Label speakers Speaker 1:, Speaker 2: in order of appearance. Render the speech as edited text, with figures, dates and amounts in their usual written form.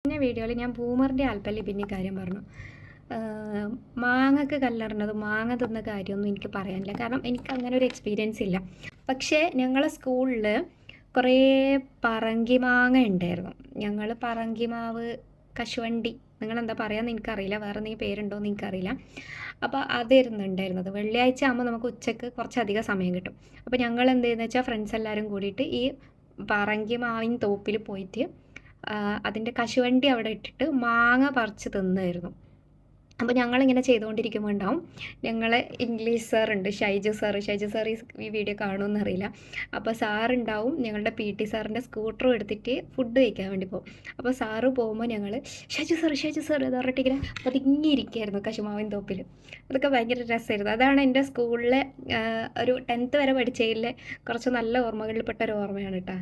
Speaker 1: കഴിഞ്ഞ വീഡിയോയിൽ ഞാൻ ബൂമറിൻ്റെ ആൽപ്പല്ലിബിൻ്റെ കാര്യം പറഞ്ഞു. മാങ്ങക്ക് കല്ലെറിഞ്ഞത് മാങ്ങ തിന്ന കാര്യമൊന്നും എനിക്ക് പറയാനില്ല, കാരണം എനിക്ക് അങ്ങനെ ഒരു എക്സ്പീരിയൻസ് ഇല്ല. പക്ഷേ ഞങ്ങളെ സ്കൂളിൽ കുറേ പറങ്കി മാങ്ങ ഉണ്ടായിരുന്നു. ഞങ്ങൾ പറങ്കിമാവ്, കശുവണ്ടി, നിങ്ങളെന്താ പറയാമെന്ന് എനിക്കറിയില്ല, വേറെ എന്തെങ്കിലും പേരുണ്ടോ എന്ന് എനിക്കറിയില്ല. അപ്പോൾ അതായിരുന്നു ഉണ്ടായിരുന്നത്. വെള്ളിയാഴ്ച ആകുമ്പോൾ നമുക്ക് ഉച്ചയ്ക്ക് കുറച്ചധികം സമയം കിട്ടും. അപ്പോൾ ഞങ്ങൾ എന്ത് ചെയ്യുന്നത് വെച്ചാൽ ഫ്രണ്ട്സ് എല്ലാവരും കൂടിയിട്ട് ഈ പറങ്കി മാവിൻ തോപ്പിൽ പോയിട്ട് അതിൻ്റെ കശുവണ്ടി അവിടെ ഇട്ടിട്ട് മാങ്ങ പറിച്ച് തിന്നായിരുന്നു. അപ്പോൾ ഞങ്ങളിങ്ങനെ ചെയ്തുകൊണ്ടിരിക്കുമ്പോൾ ഉണ്ടാവും ഞങ്ങളെ ഇംഗ്ലീഷ് സാറുണ്ട്, ഷൈജു സാർ ഈ വീഡിയോ കാണുമെന്ന് അറിയില്ല. അപ്പോൾ സാറുണ്ടാവും, ഞങ്ങളുടെ PT സാറിൻ്റെ സ്കൂട്ടറും എടുത്തിട്ട് ഫുഡ് കഴിക്കാൻ വേണ്ടി പോകും. അപ്പോൾ സാറ് പോകുമ്പോൾ ഞങ്ങൾ ഷൈജു സാർ എന്ന് പറഞ്ഞിട്ട് ഇങ്ങനെ പതുങ്ങിയിരിക്കുകയായിരുന്നു കശുമാവിൻ തോപ്പിൽ. അതൊക്കെ ഭയങ്കര രസമായിരുന്നു. അതാണ് എൻ്റെ സ്കൂളിലെ ഒരു 10th വരെ പഠിച്ചതിലെ കുറച്ച് നല്ല ഓർമ്മകളിൽപ്പെട്ട ഒരു ഓർമ്മയാണ് കേട്ടോ.